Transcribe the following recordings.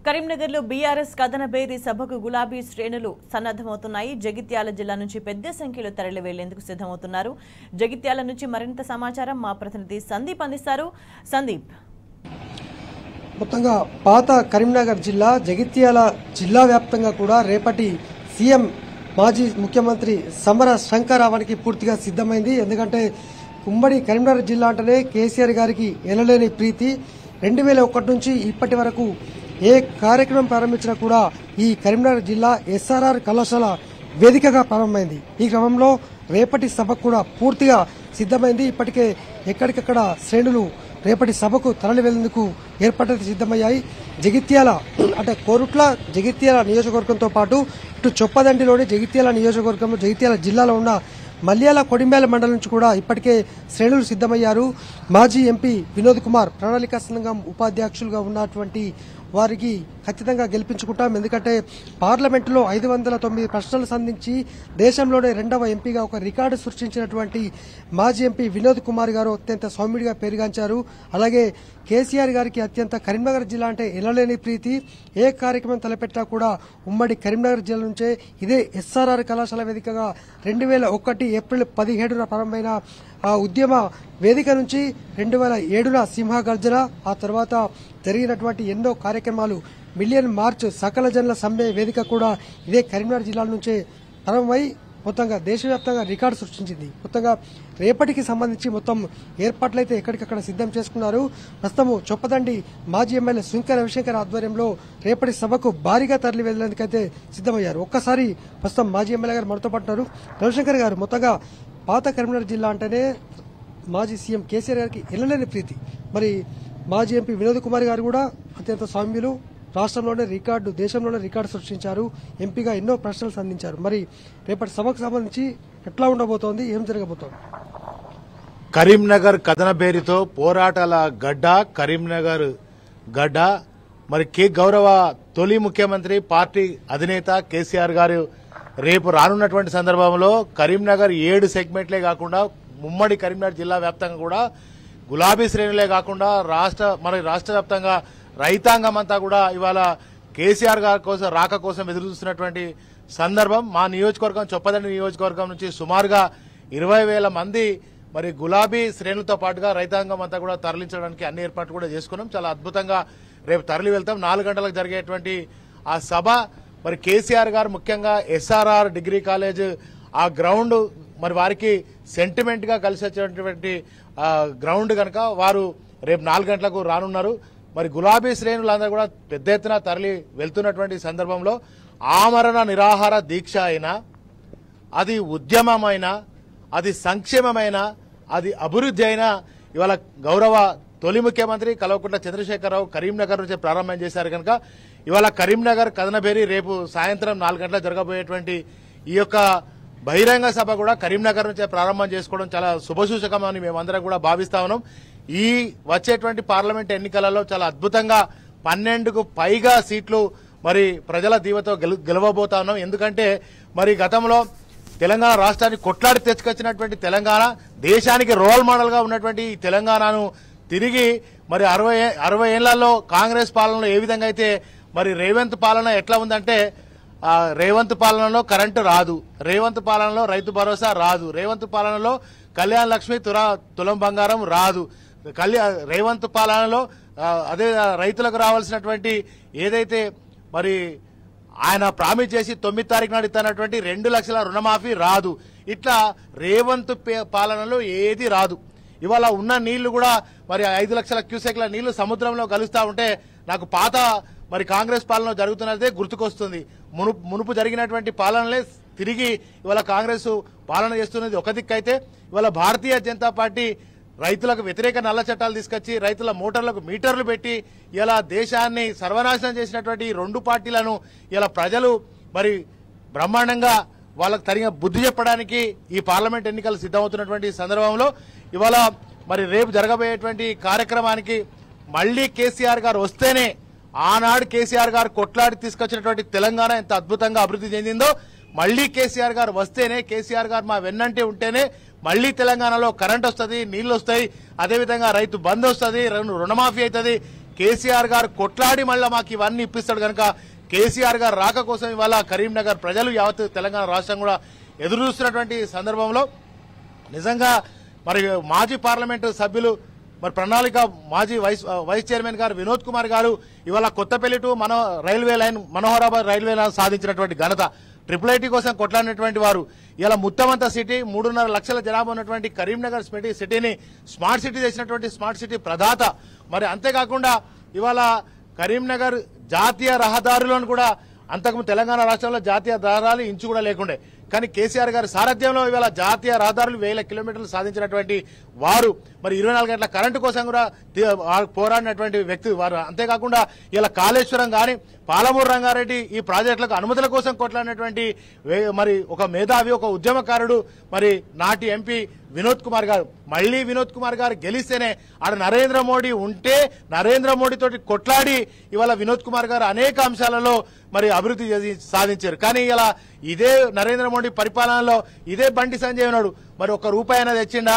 కరీంనగర్లో బీఆర్ఎస్ కథనబేరి సభకు గులాబీ శ్రేణులు సన్నద్ధమవుతున్నాయి. జగిత్యాల జిల్లా నుంచి పెద్ద సంఖ్యలో తరలి వెళ్లేందుకు సిద్ధమవుతున్నారు. జగిత్యాల నుంచి మరింత సమాచారం మా ప్రతినిధి సందీప్ అందిస్తారు. సందీప్, మొత్తంగా పాత కరీంనగర్ జిల్లా జగిత్యాల జిల్లా వ్యాప్తంగా కూడా రేపటి సీఎం మాజీ ముఖ్యమంత్రి సమర శంకరావానికి పూర్తిగా సిద్ధమైంది. ఎందుకంటే ఉమ్మడి కరీంనగర్ జిల్లా అంటేనే కేసీఆర్ గారికి ఎనలేని ప్రీతి. 2001 నుంచి ఇప్పటి వరకు ఏ కార్యక్రమం ప్రారంభించినా కూడా ఈ కరీంనగర్ జిల్లా ఎస్ఆర్ఆర్ కళాశాల వేదికగా ప్రారంభమైంది. ఈ క్రమంలో రేపటి సభకు కూడా పూర్తిగా సిద్ధమైంది. ఇప్పటికే ఎక్కడికక్కడ శ్రేణులు రేపటి సభకు తరలి వెళ్లేందుకు ఏర్పాట్లు సిద్ధమయ్యాయి. జగిత్యాల అంటే కోరుట్ల జగిత్యాల నియోజకవర్గంతో పాటు ఇటు చొప్పదండిలోని జగిత్యాల నియోజకవర్గంలో జగిత్యాల జిల్లాలో ఉన్న మల్యాల కొడింబేల మండలం నుంచి కూడా ఇప్పటికే శ్రేణులు సిద్ధమయ్యారు. మాజీ ఎంపీ వినోద్ కుమార్ ప్రణాళికా సంఘం ఉపాధ్యక్షులుగా ఉన్నటువంటి వారికి ఖచ్చితంగా గెలిపించుకుంటాం. ఎందుకంటే పార్లమెంటులో 509 ప్రశ్నలు సంధించి దేశంలోనే 2వ ఎంపీగా ఒక రికార్డు సృష్టించినటువంటి మాజీ ఎంపీ వినోద్ కుమార్ గారు అత్యంత సౌమ్యుడిగా పేరుగాంచారు. అలాగే కేసీఆర్ గారికి అత్యంత కరీంనగర్ జిల్లా అంటే ఎనలేని ప్రీతి. ఏ కార్యక్రమం తలపెట్టా కూడా ఉమ్మడి కరీంనగర్ జిల్లా నుంచే ఇదే ఎస్ఆర్ఆర్ కళాశాల వేదికగా 2001 ఏప్రిల్ 17న ప్రారంభమైన ఆ ఉద్యమ వేదిక నుంచి 2007న సింహగర్జన, ఆ తర్వాత జరిగినటువంటి ఎన్నో కార్యక్రమాలు, మిలియన్ మార్చ్, సకల జనుల సమ్మె వేదిక కూడా ఇదే కరీంనగర్ జిల్లా నుంచే ప్రారంభమై మొత్తంగా దేశవ్యాప్తంగా రికార్డు సృష్టించింది. మొత్తంగా రేపటికి సంబంధించి మొత్తం ఏర్పాట్లయితే ఎక్కడికక్కడ సిద్ధం చేసుకున్నారు. ప్రస్తుతం చొప్పదండి మాజీ ఎమ్మెల్యే సుంకె రవిశంకర్ ఆధ్వర్యంలో రేపటి సభకు భారీగా తరలి వెళ్లేందుకైతే సిద్ధమయ్యారు. ఒక్కసారి ప్రస్తుతం మాజీ ఎమ్మెల్యే గారు మనతో పాటున్నారు. రవిశంకర్ గారు, మొత్తంగా పాత కరీంనగర్ జిల్లా అంటేనే మాజీ సీఎం కేసీఆర్ గారికి ఎనలేని ప్రీతి. మరి మాజీ ఎంపీ వినోద్ కుమార్ గారు కూడా అత్యంత సౌమ్యులు, రాష్ట్రంలోనే రికార్డు, దేశంలోనే రికార్డు సృష్టించారు. ఎంపీగా ఎన్నో ప్రశ్నలు సంధించారు. మరి రేపటి సభకు సంబంధించి ఎట్లా ఉండబోతోంది, ఏం జరగబోతోంది? కరీంనగర్ కథన పేరుతో పోరాటాల గడ్డ కరీంనగర్ గడ్డ. మరి గౌరవ తొలి ముఖ్యమంత్రి పార్టీ అధినేత కేసీఆర్ గారు రేపు రానున్నటువంటి సందర్భంలో కరీంనగర్ 7 సెగ్మెంట్లే కాకుండా ఉమ్మడి కరీంనగర్ జిల్లా వ్యాప్తంగా కూడా గులాబీ శ్రేణులే కాకుండా రాష్ట్ర వ్యాప్తంగా రైతాంగం అంతా కూడా ఇవాళ కేసీఆర్ గారి కోసం రాక కోసం ఎదురు చూస్తున్నటువంటి సందర్భం. మా నియోజకవర్గం చొప్పదండి నియోజకవర్గం నుంచి సుమారుగా 20,000 మంది మరి గులాబీ శ్రేణులతో పాటుగా రైతాంగం అంతా కూడా తరలించడానికి అన్ని ఏర్పాట్లు కూడా చేసుకున్నాం. చాలా అద్భుతంగా రేపు తరలి వెళ్తాం. 4 గంటలకు జరిగేటువంటి ఆ సభ మరి కేసీఆర్ గారు ముఖ్యంగా ఎస్ఆర్ఆర్ డిగ్రీ కాలేజ్ ఆ గ్రౌండ్ మరి వారికి సెంటిమెంట్ గా కలిసి వచ్చేటువంటి గ్రౌండ్ కనుక వారు రేపు 4 గంటలకు రానున్నారు. మరి గులాబీ శ్రేణులందరూ కూడా పెద్ద ఎత్తున తరలి వెళ్తున్నటువంటి సందర్భంలో ఆమరణ నిరాహార దీక్ష అయినా, అది ఉద్యమమైనా, అది సంక్షేమమైనా, అది అభివృద్ధి అయినా ఇవాళ గౌరవ తొలి ముఖ్యమంత్రి కల్వకుంట్ల చంద్రశేఖరరావు కరీంనగర్ నుంచి ప్రారంభం చేశారు కనుక ఇవాళ కరీంనగర్ కథనబేరి రేపు సాయంత్రం 4 గంటలకు జరగబోయేటువంటి ఈ యొక్క బహిరంగ సభ కూడా కరీంనగర్ నుంచే ప్రారంభం చేసుకోవడం చాలా శుభసూచకమని మేమందరం కూడా భావిస్తా ఉన్నాం. ఈ వచ్చేటువంటి పార్లమెంట్ ఎన్నికలలో చాలా అద్భుతంగా 12కు పైగా సీట్లు మరి ప్రజల దీవెతో గెలవబోతా ఉన్నాం. ఎందుకంటే మరి గతంలో తెలంగాణ రాష్ట్రాన్ని కొట్లాడి తెచ్చుకొచ్చినటువంటి తెలంగాణ, దేశానికి రోల్ మోడల్ గా ఉన్నటువంటి ఈ తెలంగాణను తిరిగి మరి 60 ఏళ్లలో కాంగ్రెస్ పాలనలో ఏ విధంగా అయితే మరి రేవంత్ పాలన ఎట్లా ఉందంటే రేవంత్ పాలనలో కరెంటు రాదు, రేవంత్ పాలనలో రైతు భరోసా రాదు, రేవంత్ పాలనలో కళ్యాణ్ లక్ష్మి తులం బంగారం రాదు, రేవంత్ పాలనలో అదే రైతులకు రావాల్సినటువంటి ఏదైతే మరి ఆయన ప్రామిస్ చేసి 9 తారీఖు నాడు ఇస్తున్నటువంటి 2 లక్షల రుణమాఫీ రాదు. ఇట్లా రేవంత్ పాలనలో ఏది రాదు. ఇవాళ ఉన్న నీళ్లు కూడా మరి 5 లక్షల క్యూసెక్ల నీళ్లు సముద్రంలో కలుస్తా ఉంటే నాకు పాత మరి కాంగ్రెస్ పాలన జరుగుతున్నదే గుర్తుకొస్తుంది. మునుపు జరిగినటువంటి పాలనలే తిరిగి ఇవాళ కాంగ్రెస్ పాలన చేస్తున్నది ఒక దిక్కైతే, ఇవాళ భారతీయ జనతా పార్టీ రైతులకు వ్యతిరేక నల్ల చట్టాలు తీసుకొచ్చి రైతుల మోటార్లకు మీటర్లు పెట్టి ఇలా దేశాన్ని సర్వనాశనం చేసినటువంటి ఈ 2 పార్టీలను ఇలా ప్రజలు మరి బ్రహ్మాండంగా వాళ్ళకు తగిన బుద్ధి చెప్పడానికి ఈ పార్లమెంట్ ఎన్నికలు సిద్ధమవుతున్నటువంటి సందర్భంలో ఇవాళ మరి రేపు జరగబోయేటువంటి కార్యక్రమానికి మళ్లీ కేసీఆర్ గారు వస్తేనే, ఆనాడు కేసీఆర్ గారు కొట్లాడి తీసుకొచ్చినటువంటి తెలంగాణ ఎంత అద్భుతంగా అభివృద్ధి చెందిందో మళ్లీ కేసీఆర్ గారు వస్తేనే, కేసీఆర్ గారు మా వెన్నంటే ఉంటేనే మళ్లీ తెలంగాణలో కరెంట్ వస్తుంది, నీళ్లు వస్తాయి, అదేవిధంగా రైతు బంద్ వస్తుంది, రుణమాఫీ అవుతుంది. కేసీఆర్ గారు కొట్లాడి మళ్ళీ మాకు ఇవన్నీ ఇప్పిస్తాడు కనుక కేసీఆర్ గారు రాక కోసం ఇవాళ కరీంనగర్ ప్రజలు యావత్ తెలంగాణ రాష్ట్రం కూడా ఎదురు చూస్తున్నటువంటి సందర్భంలో నిజంగా మరి మాజీ పార్లమెంటు సభ్యులు మరి ప్రణాళిక మాజీ వైస్ చైర్మన్ గారు వినోద్ కుమార్ గారు ఇవాళ Kothapalli to Manoharabad railway line సాధించినటువంటి ఘనత IIIT కోసం కొట్లాడినటువంటి వారు ఇలా ముత్తమంత సిటీ 3.5 లక్షల జనాభా ఉన్నటువంటి కరీంనగర్ సిటీని స్మార్ట్ సిటీ చేసినటువంటి స్మార్ట్ సిటీ ప్రదాత. మరి అంతేకాకుండా ఇవాళ కరీంనగర్ జాతీయ రహదారులను కూడా అంతకుముందు తెలంగాణ రాష్ట్రంలో జాతీయ రహదారులు ఇంచు కూడా లేకుండే, కానీ కేసీఆర్ గారి సారథ్యంలో ఇవాళ జాతీయ రహదారులు 1000 కిలోమీటర్లు సాధించినటువంటి వారు మరి 24 గంటల కరెంటు కోసం కూడా పోరాడినటువంటి వ్యక్తి వారు. అంతేకాకుండా ఇలా కాళేశ్వరం కానీ పాలమూరు రంగారెడ్డి ఈ ప్రాజెక్టులకు అనుమతుల కోసం కొట్లాడినటువంటి మరి ఒక మేధావి, ఒక ఉద్యమకారుడు మరి నాటి ఎంపీ వినోద్ కుమార్ గారు. మళ్లీ వినోద్ కుమార్ గారు గెలిస్తేనే ఆడ నరేంద్ర మోడీ ఉంటే నరేంద్ర మోడీ తోటి కొట్లాడి ఇవాళ వినోద్ కుమార్ గారు అనేక అంశాలలో మరి అభివృద్ధి సాధించారు. కానీ ఇలా ఇదే నరేంద్ర మోడీ పరిపాలనలో ఇదే బండి సంజయ్ ఉన్నాడు, మరి ఒక్క రూపాయి అయినా తెచ్చిండా,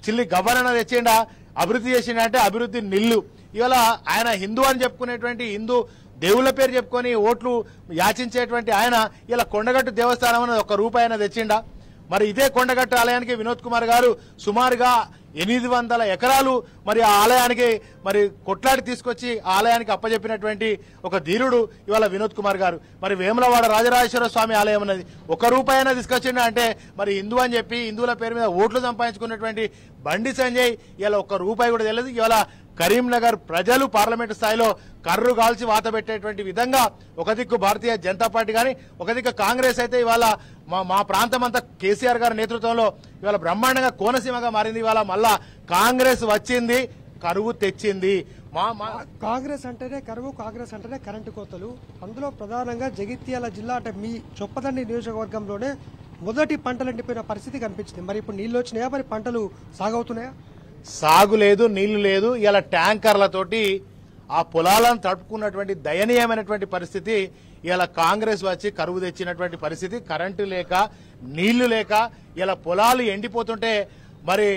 చిల్లి గవ్వనైనా తెచ్చిండా, అభివృద్ధి చేసిండా అంటే అభివృద్ధి నిల్లు. ఇవాళ ఆయన హిందూ అని చెప్పుకునేటువంటి హిందూ దేవుళ్ళ పేరు చెప్పుకొని ఓట్లు యాచించేటువంటి ఆయన ఇలా కొండగట్టు దేవస్థానం అనేది ఒక్క రూపాయి అయినా తెచ్చిండా? మరి ఇదే కొండగట్టు ఆలయానికి వినోద్ కుమార్ గారు సుమారుగా 800 ఎకరాలు మరి ఆ ఆలయానికి మరి కొట్లాడి తీసుకొచ్చి ఆలయానికి అప్పచెప్పినటువంటి ఒక ధీరుడు ఇవాళ వినోద్ కుమార్ గారు. మరి వేములవాడ రాజరాజేశ్వర స్వామి ఆలయం అనేది ఒక్క రూపాయి అయినా తీసుకొచ్చిండ అంటే మరి హిందూ అని చెప్పి హిందువుల పేరు మీద ఓట్లు సంపాదించుకున్నటువంటి బండి సంజయ్ ఇలా ఒక్క రూపాయి కూడా తెలియదు. ఇవాళ కరీంనగర్ ప్రజలు పార్లమెంటు స్థాయిలో కర్రు కాల్చి వాత పెట్టేటువంటి విధంగా ఒక దిక్కు భారతీయ జనతా పార్టీ కానీ ఒక దిక్కు కాంగ్రెస్ అయితే ఇవాళ మా ప్రాంతం అంతా కేసీఆర్ గారి నేతృత్వంలో ఇవాళ బ్రహ్మాండంగా కోనసీమగా మారింది. ఇవాళ మళ్ళా కాంగ్రెస్ వచ్చింది, కరువు తెచ్చింది. కాంగ్రెస్ అంటేనే కరువు, కాంగ్రెస్ అంటేనే కరెంటు కోతలు. అందులో ప్రధానంగా జగిత్యాల జిల్లా అంటే మీ చొప్పదండి నియోజకవర్గంలోనే మొదటి పంటలు ఎండిపోయిన పరిస్థితి కనిపించింది. మరి ఇప్పుడు నీళ్లు వచ్చినాయా? మరి పంటలు సాగవుతున్నాయా? సాగు లేదు, నీళ్లు లేదు. ఇలా ట్యాంకర్లతోటి ఆ పొలాలను తడుపుకున్నటువంటి దయనీయమైనటువంటి పరిస్థితి. ఇలా కాంగ్రెస్ వచ్చి కరువు తెచ్చినటువంటి పరిస్థితి. కరెంటు లేక, నీళ్లు లేక ఇలా పొలాలు ఎండిపోతుంటే మరి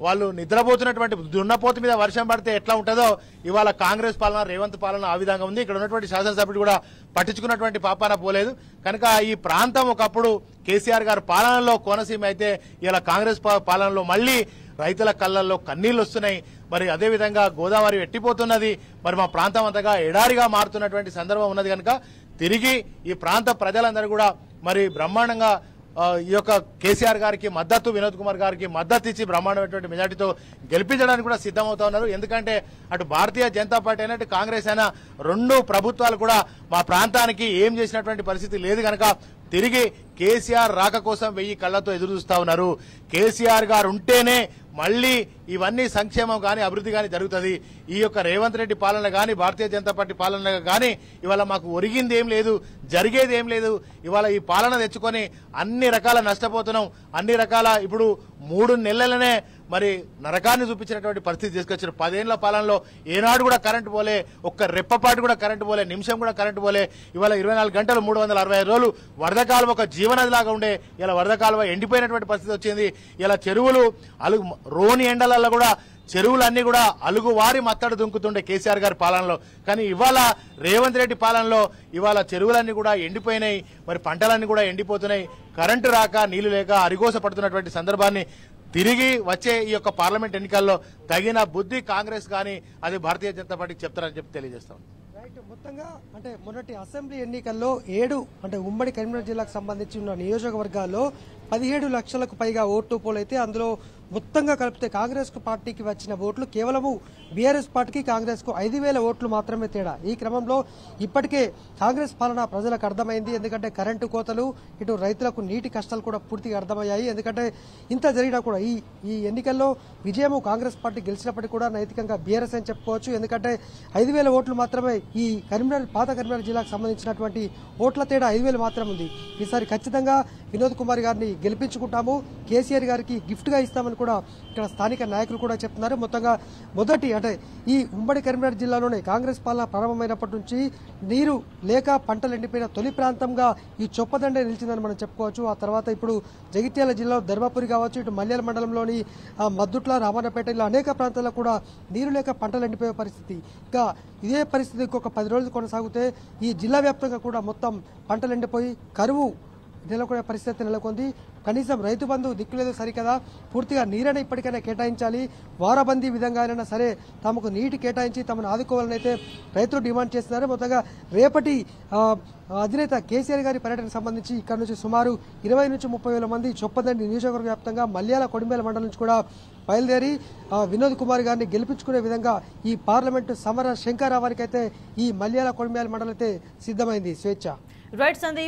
వాళ్ళు నిద్రపోతున్నటువంటి దున్నపోతు మీద వర్షం పడితే ఎట్లా ఉంటుందో ఇవాళ కాంగ్రెస్ పాలన, రేవంత్ పాలన ఆ విధంగా ఉంది. ఇక్కడ ఉన్నటువంటి శాసనసభ్యుడు కూడా పట్టించుకున్నటువంటి పాపాన పోలేదు. కనుక ఈ ప్రాంతం ఒకప్పుడు కేసీఆర్ గారి పాలనలో కోనసీమ అయితే ఇలా కాంగ్రెస్ పాలనలో మళ్లీ రైతుల కళ్ళల్లో కన్నీళ్లు వస్తున్నాయి. మరి అదేవిధంగా గోదావరి ఎట్టిపోతున్నది. మరి మా ప్రాంతం అంతగా ఎడారిగా మారుతున్నటువంటి సందర్భం ఉన్నది. కనుక తిరిగి ఈ ప్రాంత ప్రజలందరూ కూడా మరి బ్రహ్మాండంగా ఈ యొక్క కేసీఆర్ గారికి మద్దతు, వినోద్ కుమార్ గారికి మద్దతు ఇచ్చి బ్రహ్మాండమైనటువంటి మెజార్టీతో గెలిపించడానికి కూడా సిద్ధమవుతా ఉన్నారు. ఎందుకంటే అటు భారతీయ జనతా పార్టీ అయినా అటు కాంగ్రెస్ అయినా రెండు ప్రభుత్వాలు కూడా మా ప్రాంతానికి ఏం చేసినటువంటి పరిస్థితి లేదు. కనుక తిరిగి కేసీఆర్ రాక కోసం 1000 కళ్లతో ఎదురు చూస్తా ఉన్నారు. కేసీఆర్ గారు ఉంటేనే మళ్లీ ఇవన్నీ సంక్షేమం కానీ అభివృద్ధి కానీ జరుగుతుంది. ఈ యొక్క రేవంత్ రెడ్డి పాలన కానీ భారతీయ జనతా పార్టీ పాలన కానీ ఇవాళ మాకు ఒరిగింది ఏం లేదు, జరిగేది ఏం లేదు. ఇవాళ ఈ పాలన తెచ్చుకొని అన్ని రకాల నష్టపోతున్నాం. అన్ని రకాల ఇప్పుడు 3 నెలలనే మరి నరకాన్ని చూపించినటువంటి పరిస్థితి తీసుకొచ్చారు. 10 ఏళ్ల పాలనలో ఏనాడు కూడా కరెంటు పోలే, ఒక్క రెప్పపాటు కూడా కరెంటు పోలే, నిమిషం కూడా కరెంటు పోలే. ఇవాళ 24 గంటలు 365 రోజులు వరద కాలువ ఒక జీవనదిలాగా ఉండే ఇలా వరద కాలువ ఎండిపోయినటువంటి పరిస్థితి వచ్చింది. ఇలా చెరువులు రోని ఎండలలో కూడా చెరువులన్నీ కూడా అలుగు వారి మత్తడు దుంకుతుండే కేసీఆర్ గారి పాలనలో. కానీ ఇవాళ రేవంత్ రెడ్డి పాలనలో ఇవాళ చెరువులన్నీ కూడా ఎండిపోయినాయి, మరి పంటలన్నీ కూడా ఎండిపోతున్నాయి. కరెంటు రాక, నీళ్లు లేక అరిగోస పడుతున్నటువంటి సందర్భాన్ని తిరిగి వచ్చే ఈ యొక్క పార్లమెంట్ ఎన్నికల్లో తగిన బుద్ధి కాంగ్రెస్ కానీ అది భారతీయ జనతా పార్టీకి చెప్తారని చెప్పి తెలియజేస్తాం. రైట్. మొత్తంగా అంటే మొన్నటి అసెంబ్లీ ఎన్నికల్లో 7 అంటే ఉమ్మడి కరీంనగర్ జిల్లాకు సంబంధించి ఉన్న నియోజకవర్గాల్లో 17 లక్షలకు పైగా ఓట్లు పోలైతే అందులో మొత్తంగా కలిపితే కాంగ్రెస్ పార్టీకి వచ్చిన ఓట్లు కేవలము బీఆర్ఎస్ పార్టీకి కాంగ్రెస్ కు 5000 ఓట్లు మాత్రమే తేడా. ఈ క్రమంలో ఇప్పటికే కాంగ్రెస్ పాలన ప్రజలకు అర్థమైంది. ఎందుకంటే కరెంటు కోతలు, ఇటు రైతులకు నీటి కష్టాలు కూడా పూర్తిగా అర్థమయ్యాయి. ఎందుకంటే ఇంత జరిగినా కూడా ఈ ఎన్నికల్లో విజయము కాంగ్రెస్ పార్టీ గెలిచినప్పటికీ కూడా నైతికంగా బీఆర్ఎస్ అని చెప్పుకోవచ్చు. ఎందుకంటే 5000 ఓట్లు మాత్రమే ఈ పాత కరీంనగర్ జిల్లాకు సంబంధించినటువంటి ఓట్ల తేడా 5000 మాత్రం ఉంది. ఈసారి ఖచ్చితంగా వినోద్ కుమార్ గారిని గెలిపించుకుంటాము, కేసీఆర్ గారికి గిఫ్ట్ గా ఇస్తామని కూడా ఇక్కడ స్థానిక నాయకులు కూడా చెప్తున్నారు. మొత్తంగా మొదటి అంటే ఈ ఉమ్మడి కరీంనగర్ జిల్లాలోనే కాంగ్రెస్ పాలన ప్రారంభమైనప్పటి నుంచి నీరు లేక పంటలు ఎండిపోయిన తొలి ప్రాంతంగా ఈ చొప్పదండే నిలిచిందని మనం చెప్పుకోవచ్చు. ఆ తర్వాత ఇప్పుడు జగిత్యాల జిల్లాలో ధర్మపురి కావచ్చు, ఇటు మల్యాల మండలంలోని మద్దుట్ల, రామన్నపేట ఇలా అనేక ప్రాంతాల్లో కూడా నీరు లేక పంటలు ఎండిపోయే పరిస్థితి. ఇంకా ఇదే పరిస్థితి ఇంకొక 10 రోజులు కొనసాగితే ఈ జిల్లా వ్యాప్తంగా కూడా మొత్తం పంటలు ఎండిపోయి కరువు నెలకొనే పరిస్థితి నెలకొంది. కనీసం రైతు బంధు దిక్కులేదు సరికదా, పూర్తిగా నీరైనా ఇప్పటికైనా కేటాయించాలి, వారబందీ విధంగా అయినా సరే తమకు నీటి కేటాయించి తమను ఆదుకోవాలని అయితే రైతులు డిమాండ్ చేస్తున్నారు. మొత్తంగా రేపటి అధినేత కేసీఆర్ గారి పర్యటనకు సంబంధించి ఇక్కడ నుంచి సుమారు 20 నుంచి 30 వేల మంది చొప్పదండి నియోజకవర్గ వ్యాప్తంగా మల్యాల, కొడిమేల మండలం నుంచి కూడా బయలుదేరి వినోద్ కుమార్ గారిని గెలిపించుకునే విధంగా ఈ పార్లమెంటు సమర శంఖారావానికి అయితే ఈ మల్యాల, కొడిమేల మండలం అయితే సిద్ధమైంది. స్వేచ్ఛ. రైట్ సందీప్.